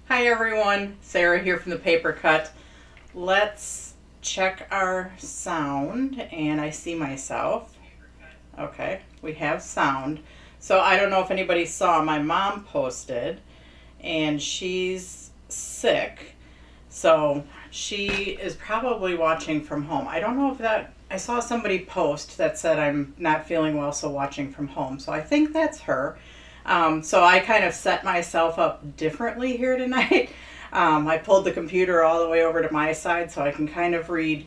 Hi everyone, Sarah here from the Paper Cut. Let's check our sound, and I see myself. Okay, we have sound. So I don't know if anybody saw, my mom posted, and she's sick. So she is probably watching from home. I don't know if that, I saw somebody post that said I'm not feeling well, so watching from home. So I think that's her. So I kind of set myself up differently here tonight. I pulled the computer all the way over to my side so I can kind of read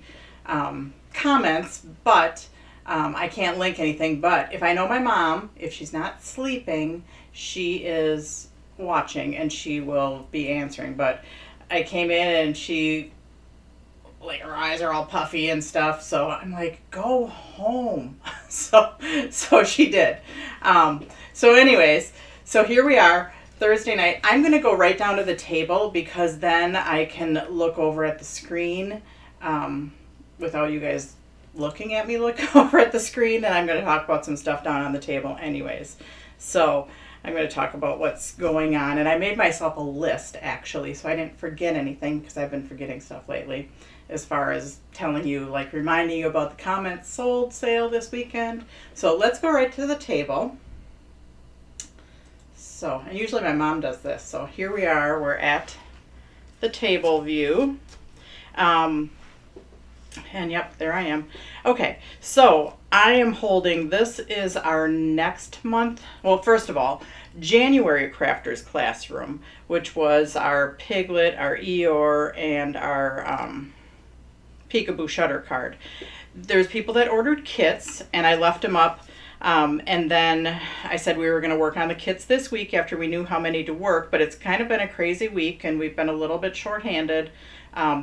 comments, but I can't link anything. But if I know my mom, if she's not sleeping, she is watching and she will be answering. But I came in and she, like, her eyes are all puffy and stuff, so I'm like, go home. So she did. So anyways, so here we are, Thursday night. I'm going to go right down to the table because then I can look over at the screen without you guys looking at me look over at the screen, and I'm going to talk about some stuff down on the table anyways. So I'm going to talk about what's going on, and I made myself a list actually so I didn't forget anything because I've been forgetting stuff lately as far as telling you, like reminding you about the comments sold sale this weekend. So let's go right to the table. So, and usually my mom does this. So here we are, we're at the table view. And yep, there I am. Okay, so I am holding, this is our next month. Well, first of all, January Crafters Classroom, which was our Piglet, our Eeyore, and our Peekaboo Shutter card. There's people that ordered kits, and I left them up. And then I said we were going to work on the kits this week after we knew how many to work, but it's kind of been a crazy week and we've been a little bit shorthanded.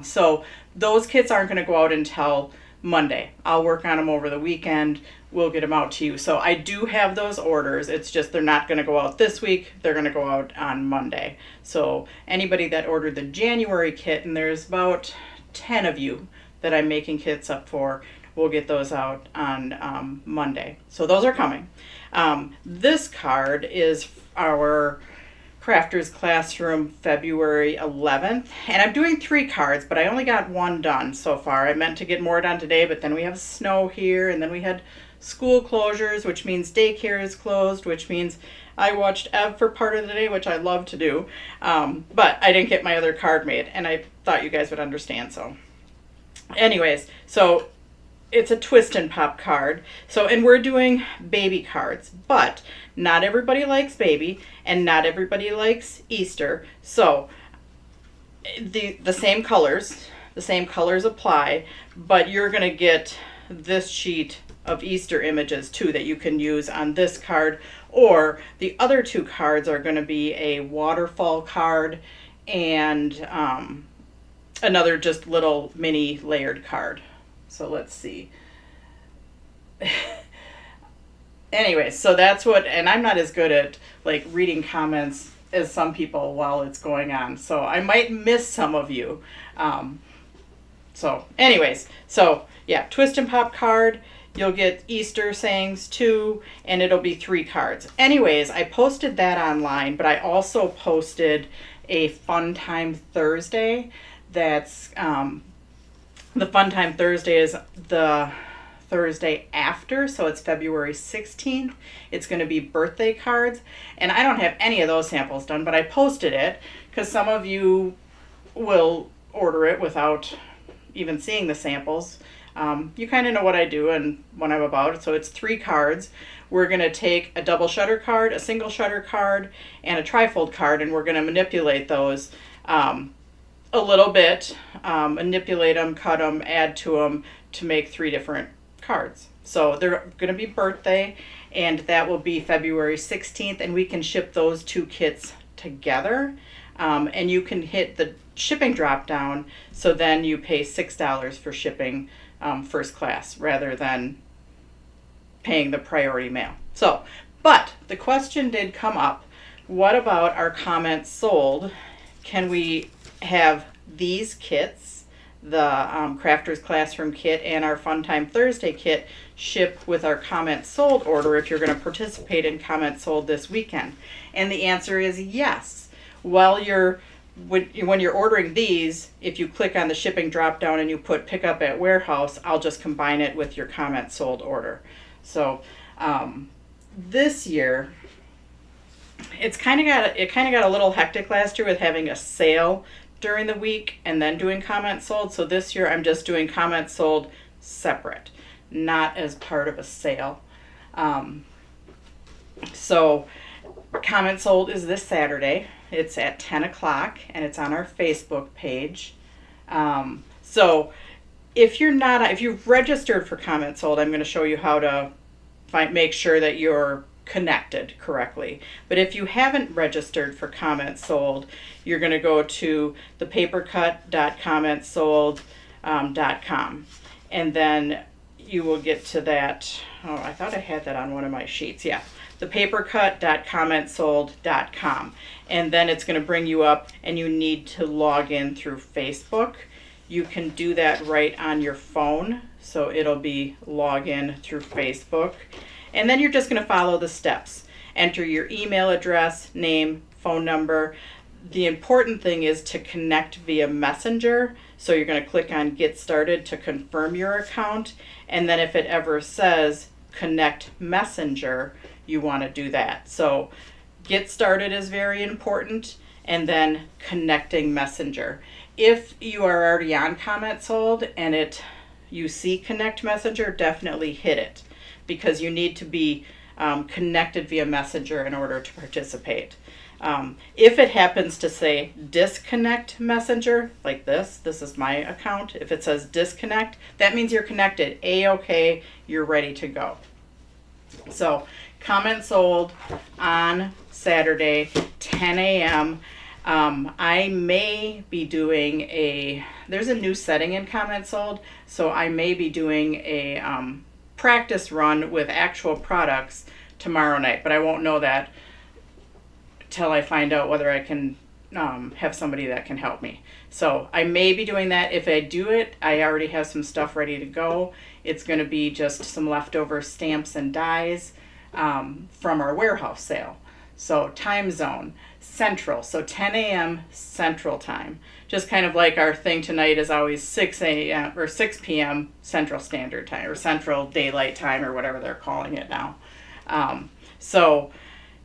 So those kits aren't going to go out until Monday. I'll work on them over the weekend. We'll get them out to you. So I do have those orders. It's just they're not going to go out this week. They're going to go out on Monday. So anybody that ordered the January kit, and there's about 10 of you that I'm making kits up for, we'll get those out on Monday. So those are coming. This card is our Crafters Classroom February 11th. And I'm doing 3 cards, but I only got 1 done so far. I meant to get more done today, but then we have snow here, and then we had school closures, which means daycare is closed, which means I watched Ev for part of the day, which I love to do. But I didn't get my other card made, and I thought you guys would understand. So anyways, so it's a twist and pop card. So, and we're doing baby cards, but not everybody likes baby and not everybody likes Easter. So the same colors apply, but you're going to get this sheet of Easter images too that you can use on this card, or the other 2 cards are going to be a waterfall card and another just little mini layered card. So let's see. Anyway, so that's what, and I'm not as good at like reading comments as some people while it's going on. So I might miss some of you. So anyways, so yeah, twist and pop card. You'll get Easter sayings too, and it'll be 3 cards. Anyways, I posted that online, but I also posted a Fun Time Thursday. That's the Fun Time Thursday is the Thursday after, so it's February 16th. It's going to be birthday cards, and I don't have any of those samples done, but I posted it because some of you will order it without even seeing the samples. You kind of know what I do and what I'm about. So it's 3 cards. We're going to take a double shutter card, a single shutter card, and a trifold card, and we're going to manipulate those a little bit, manipulate them, cut them, add to them to make 3 different cards. So they're going to be birthday, and that will be February 16th, and we can ship those 2 kits together, and you can hit the shipping drop down, so then you pay $6 for shipping first class rather than paying the priority mail. So, but the question did come up, what about our comments sold? Can we have these kits, the Crafters Classroom kit and our Fun Time Thursday kit, ship with our comments sold order if you're going to participate in comments sold this weekend? And the answer is yes. While you're when you're ordering these, if you click on the shipping drop down and you put pick up at warehouse, I'll just combine it with your comment sold order. So this year, it kind of got a little hectic last year with having a sale during the week and then doing comment sold. So this year I'm just doing comment sold separate, not as part of a sale. So comment sold is this Saturday. It's at 10 o'clock and it's on our Facebook page. So if you've registered for comment sold, I'm going to show you how to make sure that you're connected correctly. But if you haven't registered for comment sold, you're going to go to thepapercut.commentsold.com, and then you will get to that. Oh, I thought I had that on one of my sheets. Yeah, thepapercut.commentsold.com, and then it's going to bring you up and you need to log in through Facebook. You can do that right on your phone, so it'll be log in through Facebook. And then you're just going to follow the steps. Enter your email address, name, phone number. The important thing is to connect via Messenger. So you're going to click on Get Started to confirm your account. And then if it ever says Connect Messenger, you want to do that. So Get Started is very important. And then connecting Messenger. If you are already on Comment Sold and you see Connect Messenger, definitely hit it, because you need to be connected via Messenger in order to participate. If it happens to say disconnect Messenger, like this is my account. If it says disconnect, that means you're connected. A-OK, you're ready to go. So comment sold on Saturday, 10 a.m. I may be doing there's a new setting in comment sold, so I may be doing a practice run with actual products tomorrow night, but I won't know that till I find out whether I can have somebody that can help me. So I may be doing that. If I do it, I already have some stuff ready to go. It's going to be just some leftover stamps and dies from our warehouse sale. So time zone, Central, so 10 a.m. Central time. Just kind of like our thing tonight is always 6 a.m. or 6 p.m. Central Standard Time, or Central Daylight Time, or whatever they're calling it now. So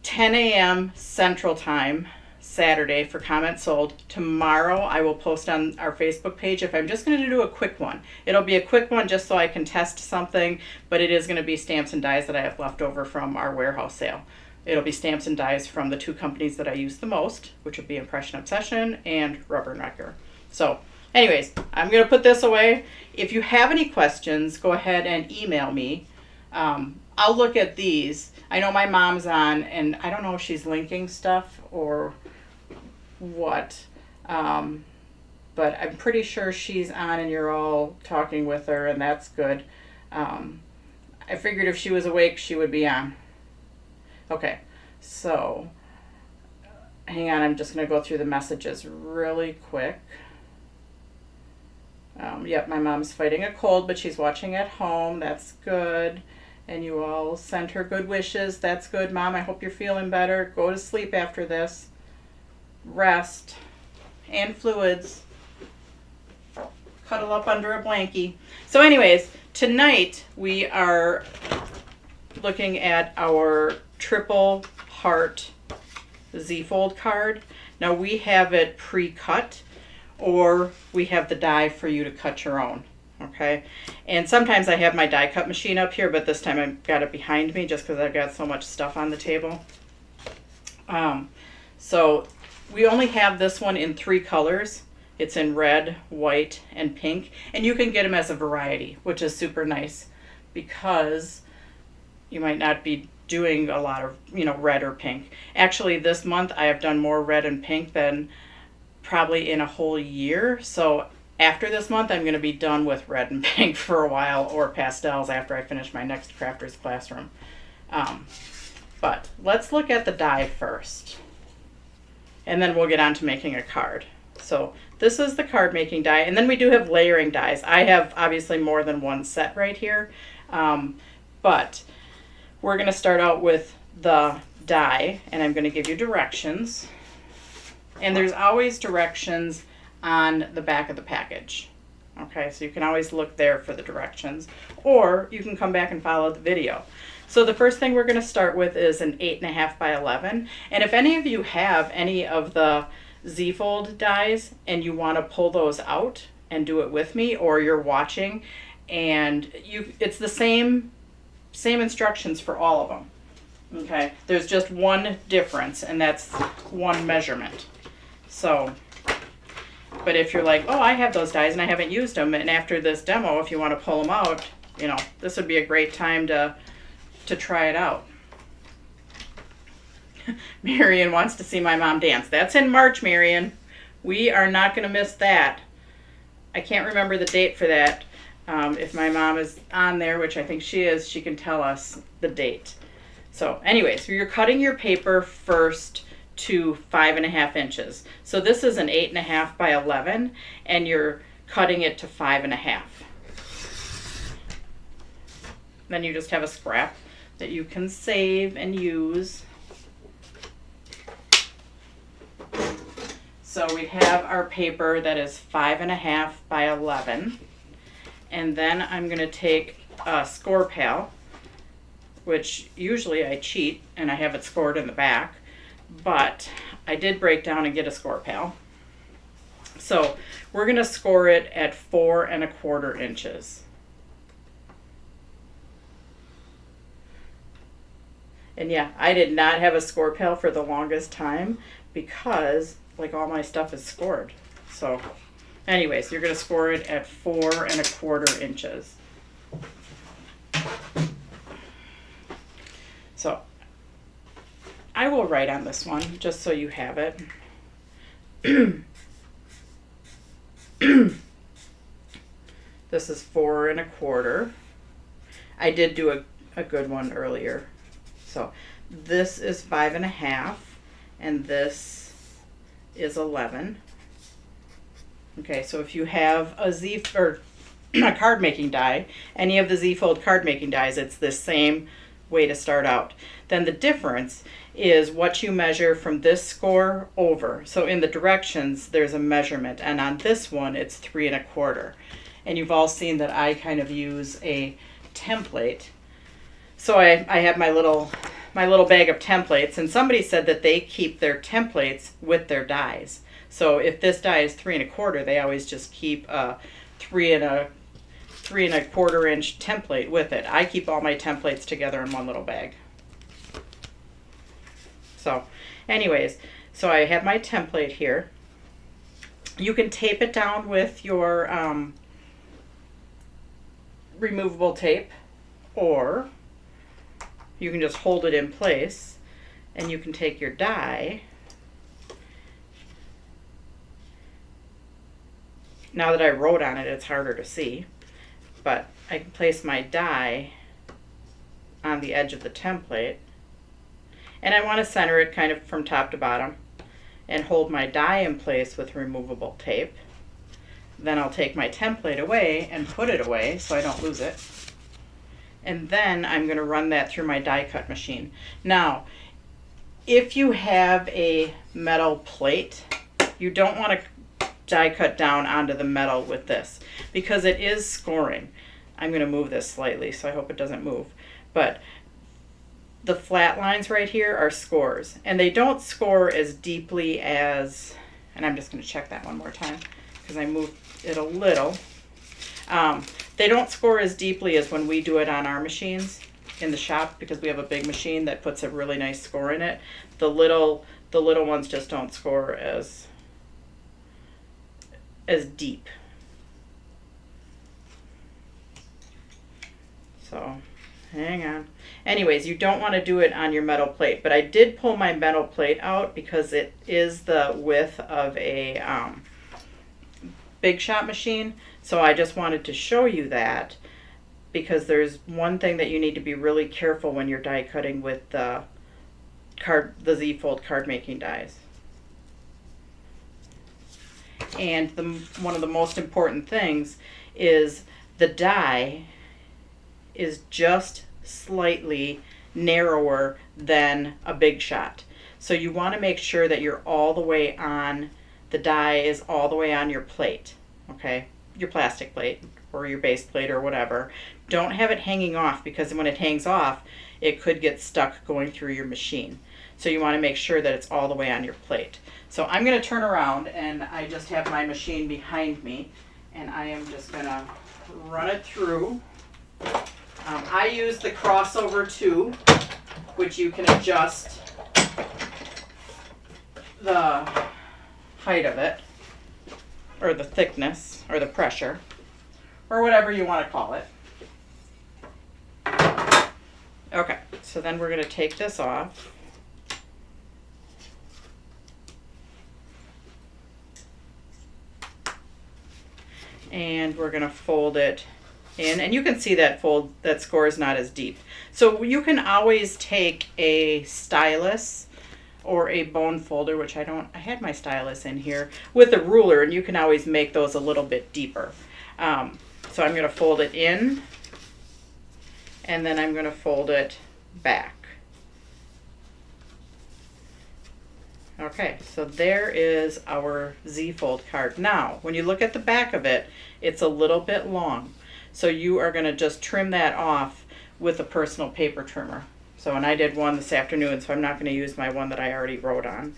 10 a.m. Central Time, Saturday, for comment sold. Tomorrow I will post on our Facebook page if I'm just going to do a quick one. It'll be a quick one just so I can test something, but it is going to be stamps and dies that I have left over from our warehouse sale. It'll be stamps and dies from the two companies that I use the most, which would be Impression Obsession and Rubber Wrecker. So anyways, I'm going to put this away. If you have any questions, go ahead and email me. I'll look at these. I know my mom's on, and I don't know if she's linking stuff or what, but I'm pretty sure she's on and you're all talking with her, and that's good. I figured if she was awake, she would be on. Okay, so hang on, I'm just going to go through the messages really quick. Yep, my mom's fighting a cold, but she's watching at home. That's good. And you all sent her good wishes. That's good, Mom. I hope you're feeling better. Go to sleep after this. Rest. And fluids. Cuddle up under a blankie. So anyways, tonight we are looking at our Triple Heart Z-fold card. Now we have it pre-cut, or we have the die for you to cut your own. Okay, and sometimes I have my die cut machine up here, but this time I've got it behind me just because I've got so much stuff on the table. So we only have this one in 3 colors. It's in red, white, and pink, and you can get them as a variety, which is super nice because you might not be doing a lot of, red or pink. Actually, this month I have done more red and pink than probably in a whole year. So after this month, I'm going to be done with red and pink for a while, or pastels after I finish my next Crafters Classroom. But let's look at the die first, and then we'll get on to making a card. So this is the card making die, and then we do have layering dies. I have obviously more than one set right here, but we're going to start out with the die, and I'm going to give you directions. And there's always directions on the back of the package. Okay, so you can always look there for the directions, or you can come back and follow the video. So the first thing we're going to start with is an 8.5 by 11. And if any of you have any of the Z-fold dies and you want to pull those out and do it with me, or you're watching and it's the same instructions for all of them. Okay, there's just one difference, and that's one measurement. So, but if you're like, oh, I have those dies and I haven't used them, and after this demo, if you want to pull them out, you know, this would be a great time to try it out. Marion wants to see my mom dance. That's in March, Marion. We are not going to miss that. I can't remember the date for that. If my mom is on there, which I think she is, she can tell us the date. So anyways, you're cutting your paper first to 5.5 inches. So this is an 8.5 by 11, and you're cutting it to 5.5. Then you just have a scrap that you can save and use. So we have our paper that is 5.5 by 11. And then I'm going to take a score pal, which usually I cheat and I have it scored in the back, but I did break down and get a score pal. So we're going to score it at 4.25 inches. And yeah, I did not have a score pal for the longest time because like all my stuff is scored. So anyways, you're going to score it at 4.25 inches. So I will write on this one just so you have it. This is 4.25. I did do a good one earlier. So this is 5.5 and this is 11. Okay, so if you have a Z or a card making die, any of the Z-fold card making dies, it's the same way to start out. Then the difference is what you measure from this score over. So in the directions, there's a measurement, and on this one, it's 3.25. And you've all seen that I kind of use a template. So I have my little bag of templates, and somebody said that they keep their templates with their dies. So if this die is 3.25, they always just keep a 3.25 inch template with it. I keep all my templates together in one little bag. So anyways, so I have my template here. You can tape it down with your removable tape, or you can just hold it in place, and you can take your die. Now that I wrote on it, it's harder to see, but I can place my die on the edge of the template, and I want to center it kind of from top to bottom and hold my die in place with removable tape. Then I'll take my template away and put it away so I don't lose it. And then I'm going to run that through my die cut machine. Now, if you have a metal plate, you don't want to die cut down onto the metal with this because it is scoring. I'm going to move this slightly, so I hope it doesn't move. But the flat lines right here are scores, and they don't score as deeply as, and I'm just going to check that one more time because I moved it a little. They don't score as deeply as when we do it on our machines in the shop, because we have a big machine that puts a really nice score in it. The little ones just don't score as deep. So hang on. Anyways, you don't want to do it on your metal plate, but I did pull my metal plate out because it is the width of a Big Shot machine. So I just wanted to show you that, because there's one thing that you need to be really careful when you're die cutting with the Z-fold card making dies. And one of the most important things is the die is just slightly narrower than a Big Shot. So you want to make sure that you're all the way on, the die is all the way on your plate, okay? Your plastic plate or your base plate or whatever. Don't have it hanging off, because when it hangs off, it could get stuck going through your machine. So you want to make sure that it's all the way on your plate. So I'm going to turn around, and I just have my machine behind me, and I am just going to run it through. I use the crossover tube, which you can adjust the height of it, or the thickness, or the pressure, or whatever you want to call it. Okay, so then we're going to take this off. And we're going to fold it in, and you can see that that score is not as deep. So you can always take a stylus or a bone folder, which I had my stylus in here, with a ruler, and you can always make those a little bit deeper. So I'm going to fold it in, and then I'm going to fold it back. Okay, so there is our Z-fold card. Now, when you look at the back of it, it's a little bit long. So you are going to just trim that off with a personal paper trimmer. So, and I did one this afternoon, so I'm not going to use my one that I already wrote on.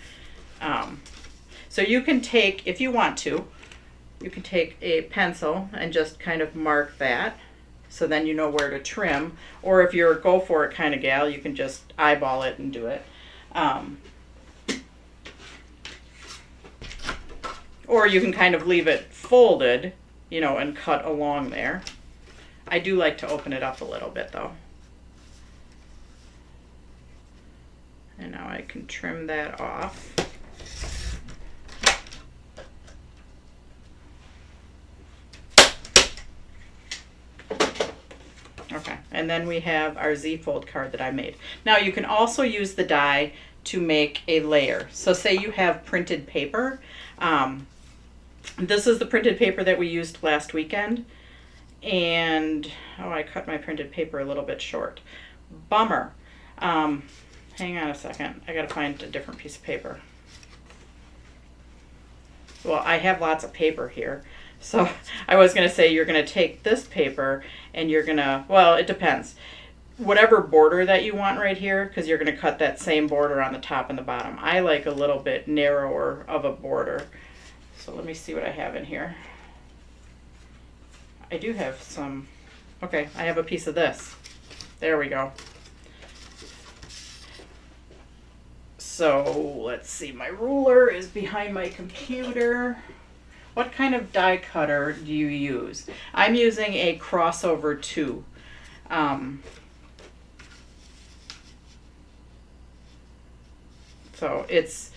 So you can take, if you want to, you can take a pencil and just kind of mark that. So then you know where to trim. Or if you're a go for it kind of gal, you can just eyeball it and do it. Or you can kind of leave it folded, you know, and cut along there. I do like to open it up a little bit though. And now I can trim that off. Okay, and then we have our Z-fold card that I made. Now you can also use the die to make a layer. So say you have printed paper. This is the printed paper that we used last weekend. And, oh, I cut my printed paper a little bit short. Bummer. Hang on a second. I gotta find a different piece of paper. Well, I have lots of paper here. So I was gonna say you're gonna take this paper and you're gonna, well, it depends. Whatever border that you want right here, because you're gonna cut that same border on the top and the bottom. I like a little bit narrower of a border. So let me see what I have in here. I do have some, okay, I have a piece of this. There we go. So let's see, my ruler is behind my computer. What kind of die cutter do you use? I'm using a crossover 2. So it's,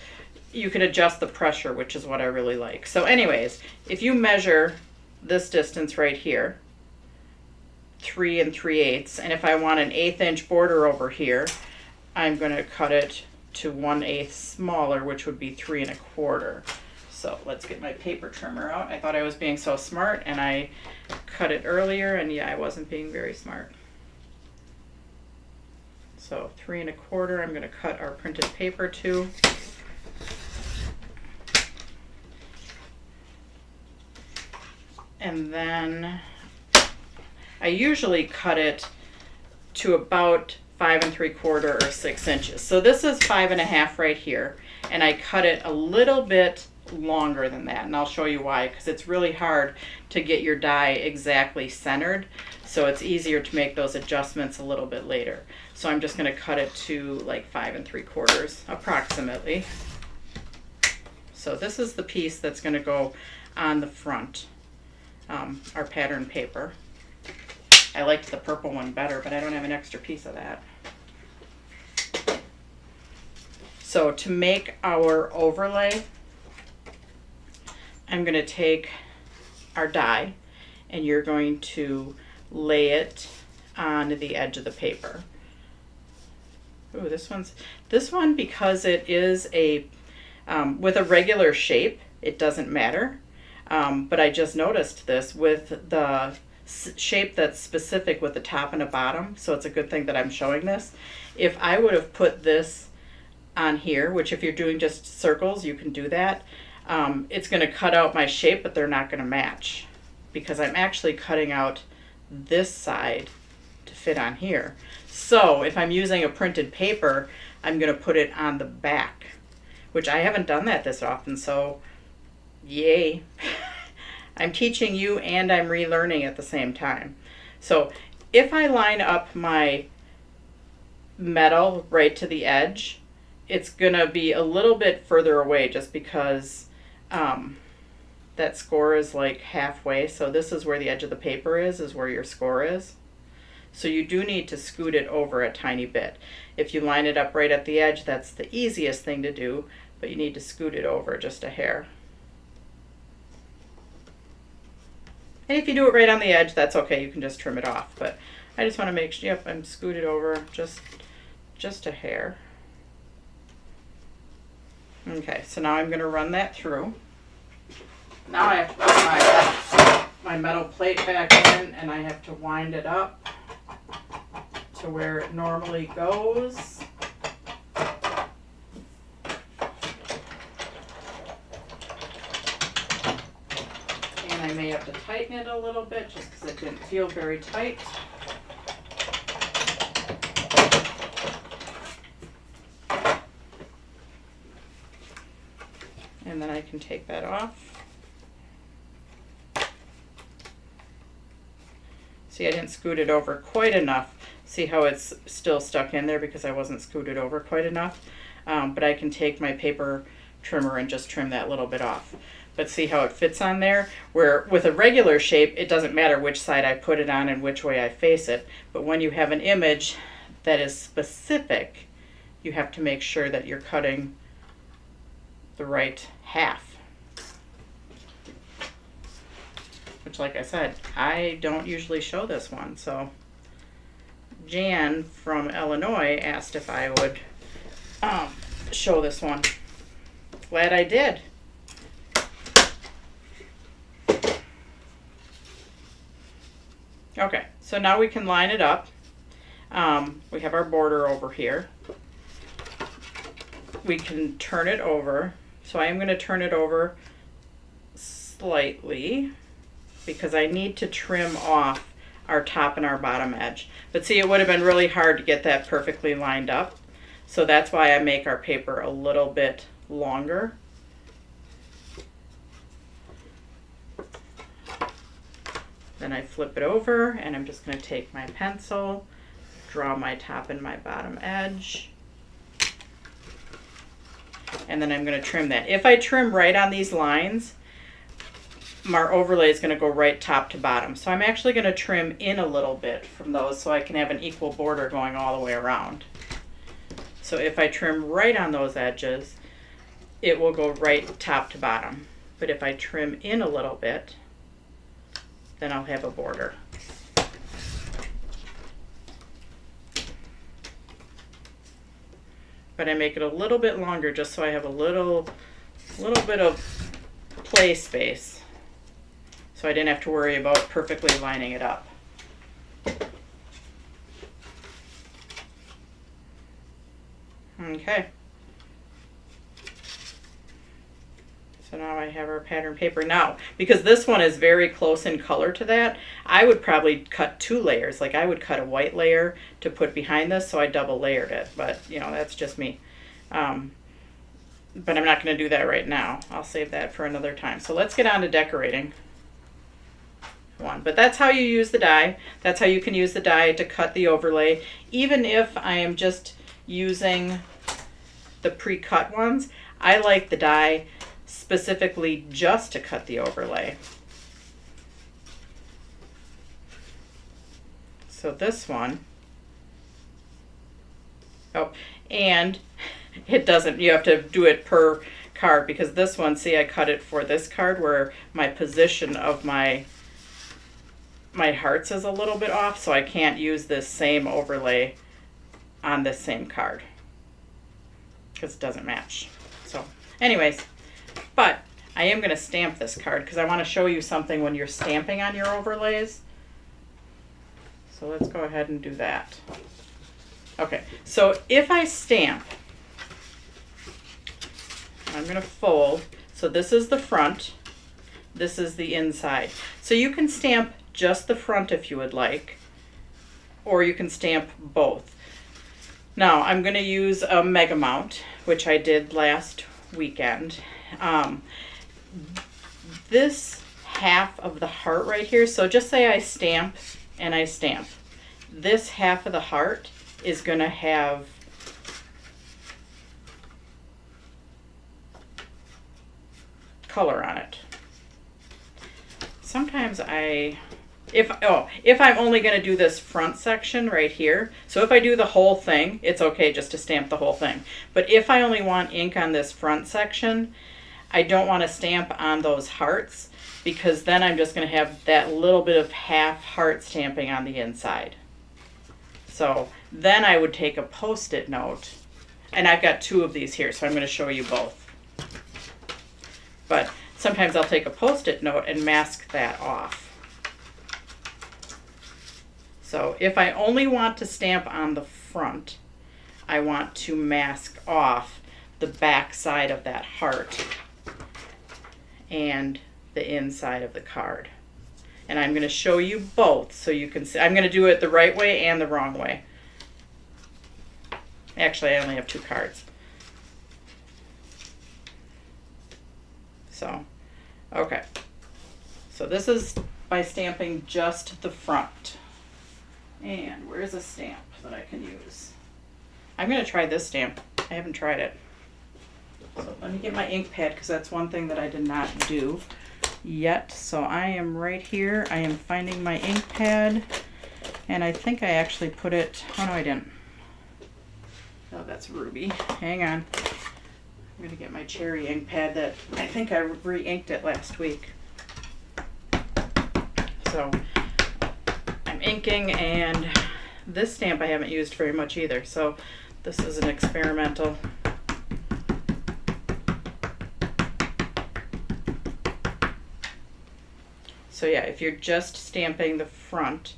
you can adjust the pressure, which is what I really like. So anyways, if you measure this distance right here, 3 3/8, and if I want an 1/8 inch border over here, I'm going to cut it to 1/8 smaller, which would be 3 1/4. So let's get my paper trimmer out. I thought I was being so smart, and I cut it earlier, and yeah, I wasn't being very smart. So 3 1/4, I'm going to cut our printed paper to. And then I usually cut it to about 5 3/4 or 6 inches. So this is 5 1/2 right here, and I cut it a little bit longer than that, and I'll show you why, because it's really hard to get your die exactly centered, so it's easier to make those adjustments a little bit later. So I'm just going to cut it to like 5 3/4 approximately. So this is the piece that's going to go on the front, our pattern paper. I liked the purple one better, but I don't have an extra piece of that. So to make our overlay, I'm going to take our die, and you're going to lay it on the edge of the paper. Ooh, this one, because it is a with a regular shape, it doesn't matter. But I just noticed this with the shape that's specific with the top and the bottom, so it's a good thing that I'm showing this. If I would have put this on here, which if you're doing just circles, you can do that. It's going to cut out my shape, but they're not going to match because I'm actually cutting out this side to fit on here. So if I'm using a printed paper, I'm going to put it on the back, which I haven't done that this often, so yay. I'm teaching you and I'm relearning at the same time. So if I line up my metal right to the edge, it's gonna be a little bit further away just because that score is like halfway. So this is where the edge of the paper is where your score is. So you do need to scoot it over a tiny bit. If you line it up right at the edge, that's the easiest thing to do, but you need to scoot it over just a hair. And if you do it right on the edge, that's okay, you can just trim it off. But I just want to make sure, yep, I'm scooted over just a hair. Okay, so now I'm going to run that through. Now I have to put my metal plate back in, and I have to wind it up to where it normally goes. And I may have to tighten it a little bit just because it didn't feel very tight. And then I can take that off. See, I didn't scoot it over quite enough. See how it's still stuck in there because I wasn't scooted over quite enough. But I can take my paper trimmer and just trim that little bit off. But see how it fits on there? Where with a regular shape, it doesn't matter which side I put it on and which way I face it. But when you have an image that is specific, you have to make sure that you're cutting the right half. Which, like I said, I don't usually show this one. So Jan from Illinois asked if I would show this one. Glad I did. Okay, so now we can line it up. We have our border over here. We can turn it over. So I am going to turn it over slightly because I need to trim off our top and our bottom edge. But see, it would have been really hard to get that perfectly lined up. So that's why I make our paper a little bit longer. Then I flip it over and I'm just going to take my pencil, draw my top and my bottom edge. And then I'm going to trim that. If I trim right on these lines, my overlay is going to go right top to bottom. So I'm actually going to trim in a little bit from those so I can have an equal border going all the way around. So if I trim right on those edges, it will go right top to bottom. But if I trim in a little bit, then I'll have a border. But I make it a little bit longer just so I have a little bit of play space. So I didn't have to worry about perfectly lining it up. Okay. So now I have our pattern paper. Now, because this one is very close in color to that, I would probably cut 2 layers. Like I would cut a white layer to put behind this, so I double layered it. But, you know, that's just me. But I'm not going to do that right now. I'll save that for another time. So let's get on to decorating. But that's how you use the die. That's how you can use the die to cut the overlay. Even if I am just using the pre-cut ones, I like the die specifically just to cut the overlay. So this one, oh, and it doesn't, you have to do it per card because this one, see, I cut it for this card where my position of my hearts is a little bit off, so I can't use this same overlay on this same card because it doesn't match. So anyways, but I am going to stamp this card because I want to show you something when you're stamping on your overlays. So let's go ahead and do that. Okay, so if I stamp, I'm going to fold. So this is the front, this is the inside. So you can stamp just the front if you would like, or you can stamp both. Now I'm going to use a Mega Mount, which I did last weekend. This half of the heart right here, so just say I stamp and I stamp. This half of the heart is going to have color on it. Sometimes if I'm only going to do this front section right here, so if I do the whole thing, it's okay just to stamp the whole thing. But if I only want ink on this front section, I don't want to stamp on those hearts, because then I'm just going to have that little bit of half heart stamping on the inside. So then I would take a Post-it note, and I've got 2 of these here, so I'm going to show you both. But sometimes I'll take a Post-it note and mask that off. So if I only want to stamp on the front, I want to mask off the back side of that heart and the inside of the card. And I'm going to show you both so you can see. I'm going to do it the right way and the wrong way. Actually, I only have 2 cards. So, okay. So this is by stamping just the front. And where's a stamp that I can use? I'm going to try this stamp. I haven't tried it. So let me get my ink pad, because that's one thing that I did not do yet. So I am right here. I am finding my ink pad, and I think I actually put it, oh no I didn't. Oh, that's Ruby. Hang on. I'm going to get my cherry ink pad that I think I re-inked it last week. So I'm inking, and this stamp I haven't used very much either. So this is an experimental. So yeah, if you're just stamping the front,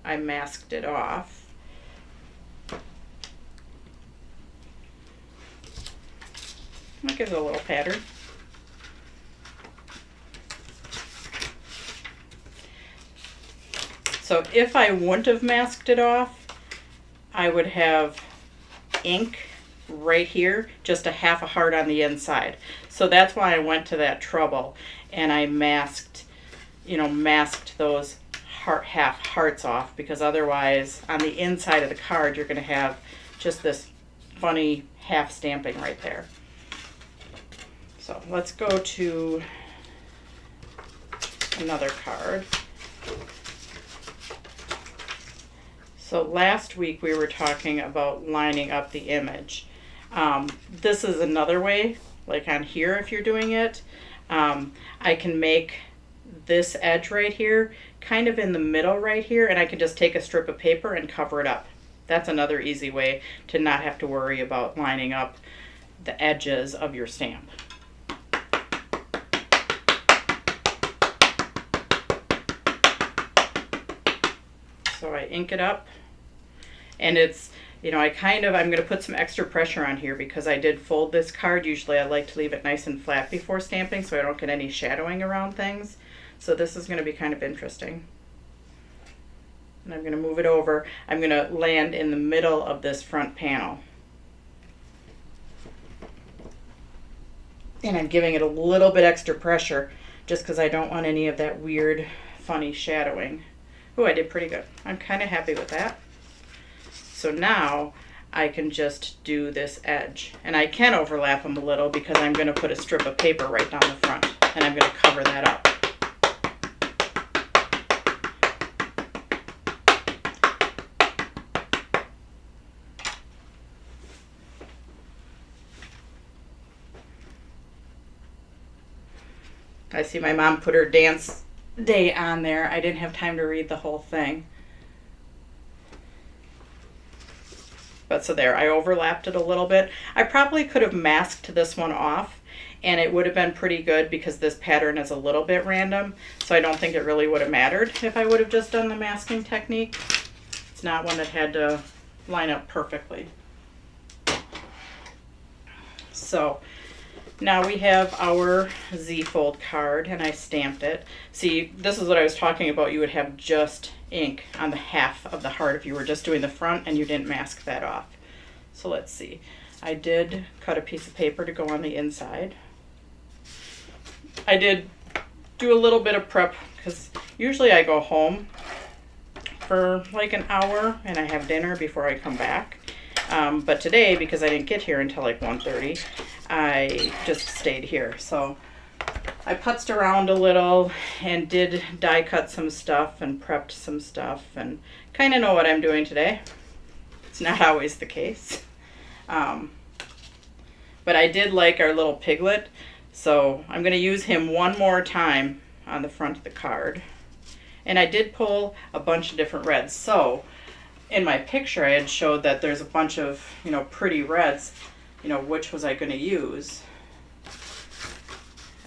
I masked it off. That gives it a little pattern. So if I wouldn't have masked it off, I would have ink right here, just a half a heart on the inside. So that's why I went to that trouble and I masked, masked those half hearts off, because otherwise on the inside of the card you're going to have just this funny half stamping right there. So let's go to another card. So last week we were talking about lining up the image. This is another way, like on here if you're doing it. I can make this edge right here kind of in the middle right here, and I can just take a strip of paper and cover it up. That's another easy way to not have to worry about lining up the edges of your stamp. So I ink it up, and it's, I'm going to put some extra pressure on here because I did fold this card. Usually I like to leave it nice and flat before stamping so I don't get any shadowing around things. So this is going to be kind of interesting. And I'm going to move it over. I'm going to land in the middle of this front panel. And I'm giving it a little bit extra pressure just because I don't want any of that weird, funny shadowing. Oh, I did pretty good. I'm kind of happy with that. So now I can just do this edge. And I can overlap them a little because I'm going to put a strip of paper right down the front. And I'm going to cover that up. I see my mom put her dance day on there. I didn't have time to read the whole thing. But so there, I overlapped it a little bit. I probably could have masked this one off and it would have been pretty good because this pattern is a little bit random. So I don't think it really would have mattered if I would have just done the masking technique. It's not one that had to line up perfectly. So now we have our Z-fold card, and I stamped it. See, this is what I was talking about. You would have just ink on the half of the heart if you were just doing the front and you didn't mask that off. So let's see. I did cut a piece of paper to go on the inside. I did do a little bit of prep because usually I go home for like an hour and I have dinner before I come back. But today, because I didn't get here until like 1:30, I just stayed here. So I putzed around a little and did die cut some stuff and prepped some stuff and kind of know what I'm doing today. It's not always the case. But I did like our little piglet, so I'm going to use him one more time on the front of the card. And I did pull a bunch of different reds. So in my picture I had showed that there's a bunch of, pretty reds, which was I going to use.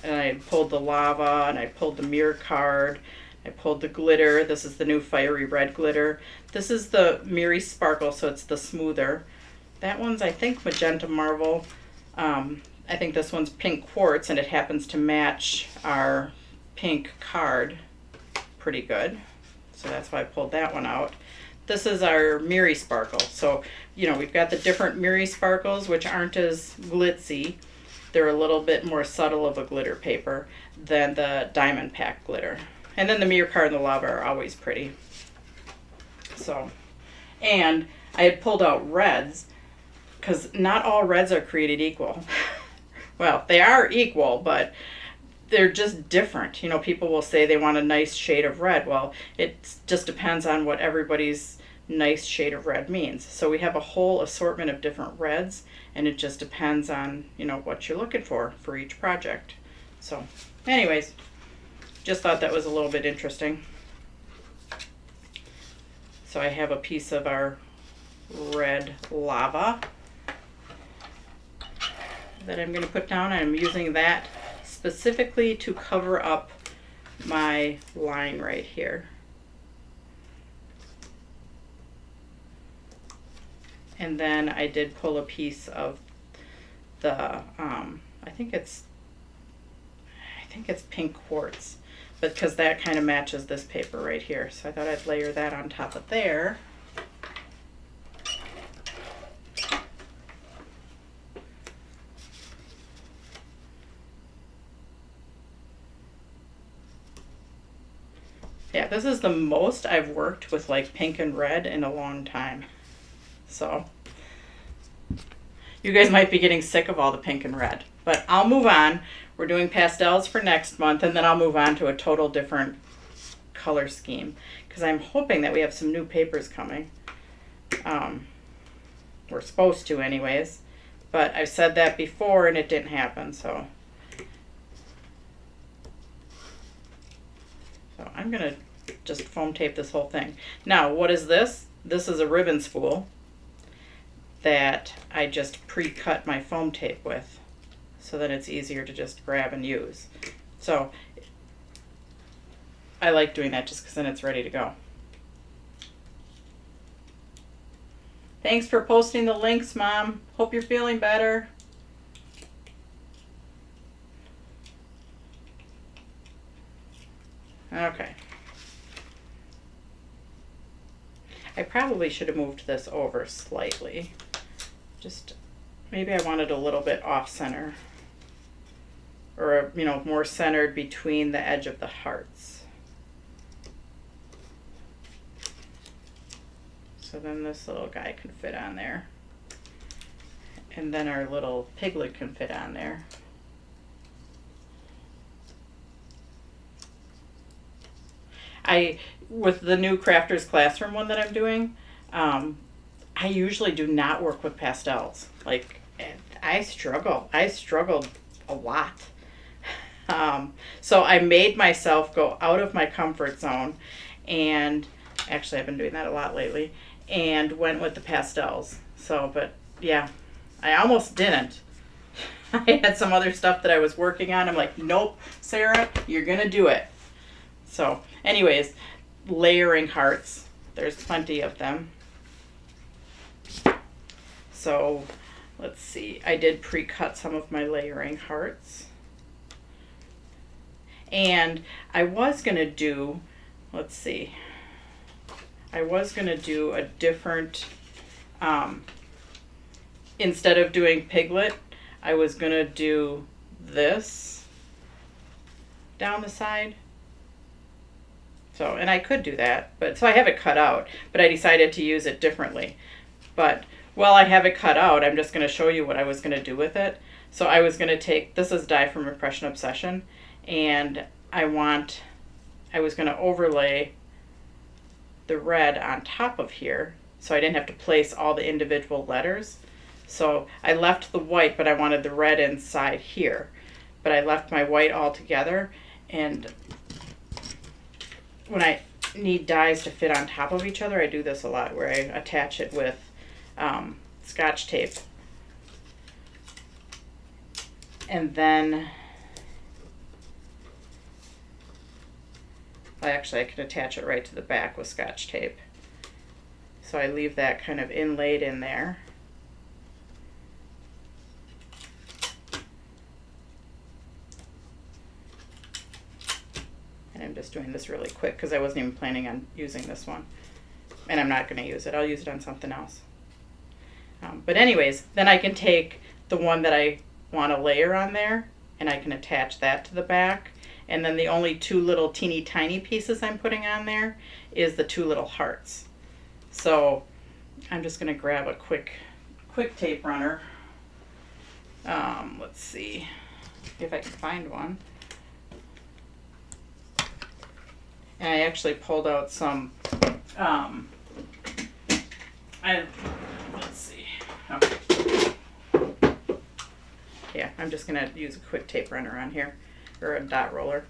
And I pulled the lava, and I pulled the mirror card, I pulled the glitter. This is the new fiery red glitter. This is the Mirri Sparkle, so it's the smoother. That one's, I think, Magenta Marvel. I think this one's Pink Quartz, and it happens to match our pink card pretty good. So that's why I pulled that one out. This is our Mirri Sparkle. So, we've got the different Mirri Sparkles, which aren't as glitzy. They're a little bit more subtle of a glitter paper than the Diamond Pack glitter. And then the mirror card and the lava are always pretty. So, and I had pulled out reds because not all reds are created equal. Well, they are equal, but they're just different. People will say they want a nice shade of red. Well, it just depends on what everybody's nice shade of red means. So we have a whole assortment of different reds, and it just depends on, what you're looking for each project. So anyways, just thought that was a little bit interesting. So I have a piece of our red lava that I'm going to put down. I'm using that specifically to cover up my line right here. And then I did pull a piece of the, I think it's Pink Quartz, but because that kind of matches this paper right here. So I thought I'd layer that on top of there. Yeah, this is the most I've worked with like pink and red in a long time. So you guys might be getting sick of all the pink and red, but I'll move on. We're doing pastels for next month, and then I'll move on to a total different color scheme because I'm hoping that we have some new papers coming. We're supposed to anyways, but I've said that before and it didn't happen. So I'm going to just foam tape this whole thing. Now, what is this? This is a ribbon spool that I just pre-cut my foam tape with so that it's easier to just grab and use. So I like doing that just because then it's ready to go. Thanks for posting the links, Mom. Hope you're feeling better. Okay. I probably should have moved this over slightly. Just maybe I wanted a little bit off center, or more centered between the edge of the hearts. So then this little guy can fit on there, and then our little piglet can fit on there. With the new Crafters Classroom one that I'm doing, I usually do not work with pastels. Like, I struggled a lot. So I made myself go out of my comfort zone, and actually I've been doing that a lot lately, and went with the pastels. So, but yeah, I almost didn't. I had some other stuff that I was working on. I'm like, nope, Sarah, you're gonna do it. So anyways, layering hearts, there's plenty of them. So let's see, I did pre-cut some of my layering hearts. And I was going to do, let's see, I was going to do a different, instead of doing piglet, I was going to do this down the side. So, and I could do that, but so I have it cut out, but I decided to use it differently. But while I have it cut out, I'm just going to show you what I was going to do with it. So I was going to take, this is dye from Impression Obsession, and I was going to overlay the red on top of here, so I didn't have to place all the individual letters. So I left the white, but I wanted the red inside here. But I left my white all together, and when I need dyes to fit on top of each other, I do this a lot, where I attach it with Scotch tape. And then I can attach it right to the back with Scotch tape. So I leave that kind of inlaid in there. And I'm just doing this really quick because I wasn't even planning on using this one. And I'm not going to use it. I'll use it on something else. But anyways, then I can take the one that I want to layer on there, and I can attach that to the back. And then the only two little teeny tiny pieces I'm putting on there is the two little hearts. So I'm just going to grab a quick tape runner. Let's see if I can find one. And I actually pulled out some, let's see. Okay. Yeah, I'm just going to use a quick tape runner on here, or a dot roller.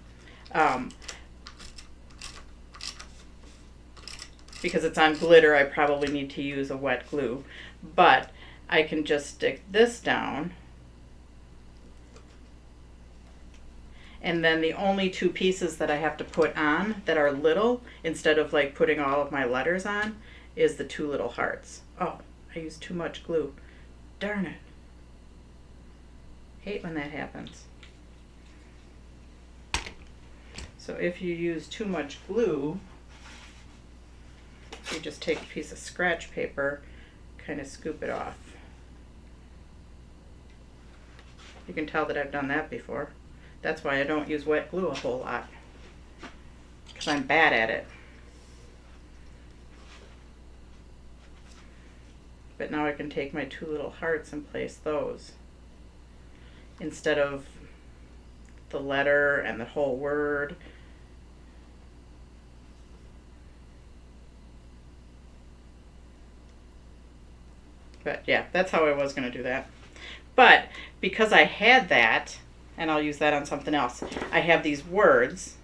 Because it's on glitter, I probably need to use a wet glue. But I can just stick this down. And then the only two pieces that I have to put on that are little, instead of like putting all of my letters on, is the two little hearts. Oh, I used too much glue. Darn it. Hate when that happens. So if you use too much glue, you just take a piece of scratch paper, kind of scoop it off. You can tell that I've done that before. That's why I don't use wet glue a whole lot, because I'm bad at it. But now I can take my two little hearts and place those instead of the letter and the whole word. But yeah, that's how I was going to do that. But because I had that, and I'll use that on something else, I have these words,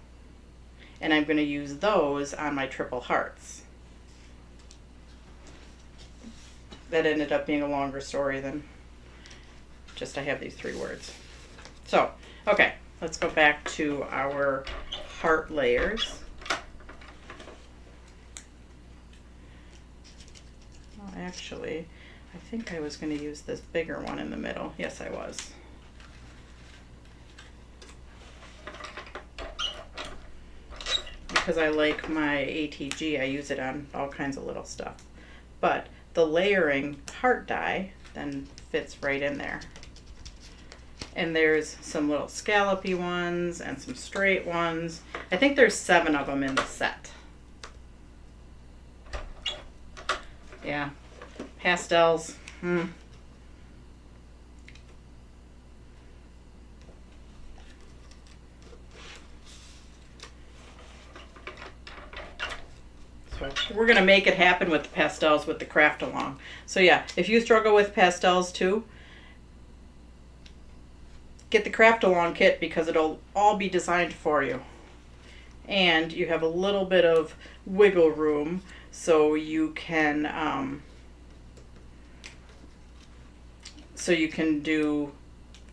and I'm going to use those on my triple hearts. That ended up being a longer story than just I have these three words. So, okay, let's go back to our heart layers. Well, actually, I think I was going to use this bigger one in the middle. Yes, I was. Because I like my ATG, I use it on all kinds of little stuff. But the layering heart die then fits right in there. And there's some little scallopy ones and some straight ones. I think there's 7 of them in the set. Yeah, pastels. So we're going to make it happen with the pastels with the craft along. So yeah, if you struggle with pastels too, get the craft along kit, because it'll all be designed for you. And you have a little bit of wiggle room, so you can do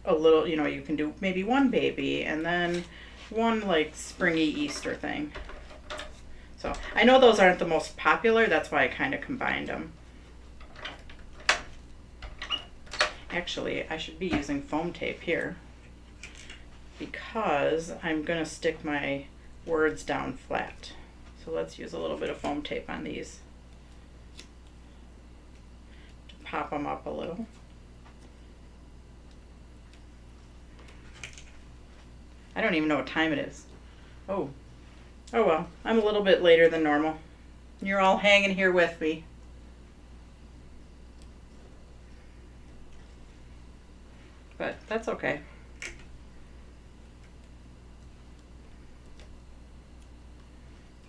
a little, you can do maybe one baby and then one like springy Easter thing. So I know those aren't the most popular, that's why I kind of combined them. Actually, I should be using foam tape here because I'm going to stick my words down flat. So let's use a little bit of foam tape on these to pop them up a little. I don't even know what time it is. Oh well, I'm a little bit later than normal. You're all hanging here with me. But that's okay.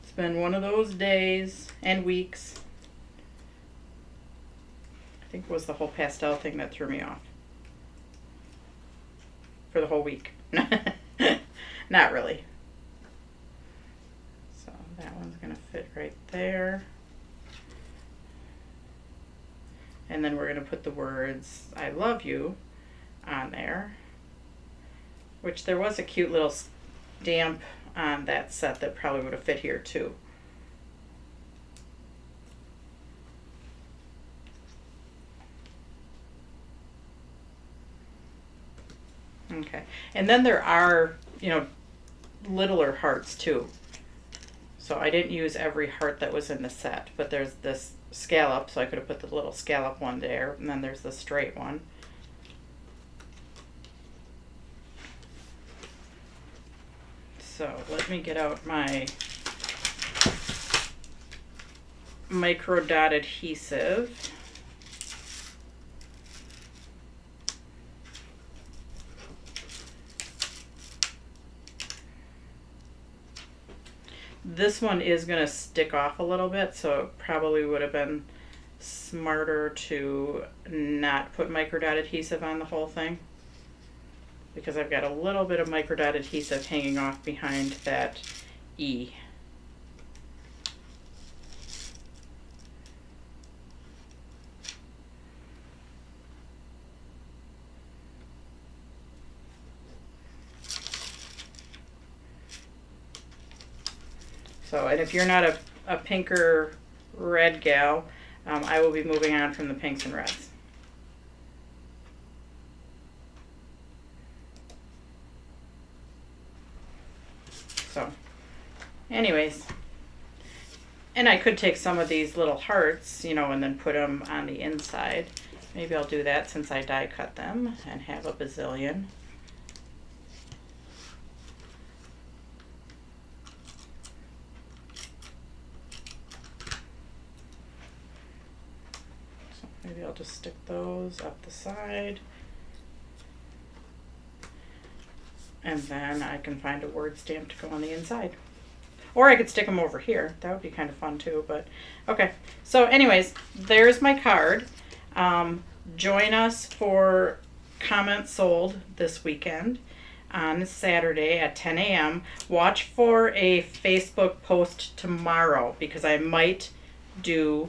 It's been one of those days and weeks. I think it was the whole pastel thing that threw me off. For the whole week. Not really. So that one's going to fit right there. And then we're going to put the words, I love you, on there. Which there was a cute little stamp on that set that probably would have fit here too. Okay, and then there are, littler hearts too. So I didn't use every heart that was in the set, but there's this scallop, so I could have put the little scallop one there, and then there's the straight one. So let me get out my micro dot adhesive. This one is going to stick off a little bit, so it probably would have been smarter to not put micro dot adhesive on the whole thing, because I've got a little bit of micro dot adhesive hanging off behind that E. So, and if you're not a pink or red gal, I will be moving on from the pinks and reds. So, anyways, and I could take some of these little hearts, and then put them on the inside. Maybe I'll do that since I die cut them and have a bazillion. Maybe I'll just stick those up the side. And then I can find a word stamp to go on the inside. Or I could stick them over here. That would be kind of fun too, but okay. So anyways, there's my card. Join us for Comments Sold this weekend on Saturday at 10 a.m. Watch for a Facebook post tomorrow, because I might do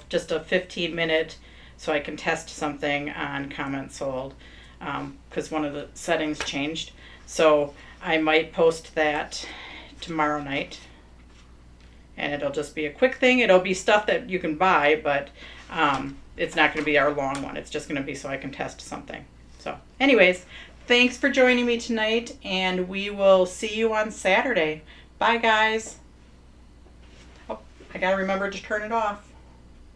just a 15-minute so I can test something on Comments Sold, because one of the settings changed. So I might post that tomorrow night, and it'll just be a quick thing. It'll be stuff that you can buy, but it's not going to be our long one. It's just going to be so I can test something. So anyways, thanks for joining me tonight, and we will see you on Saturday. Bye, guys. Oh, I got to remember to turn it off.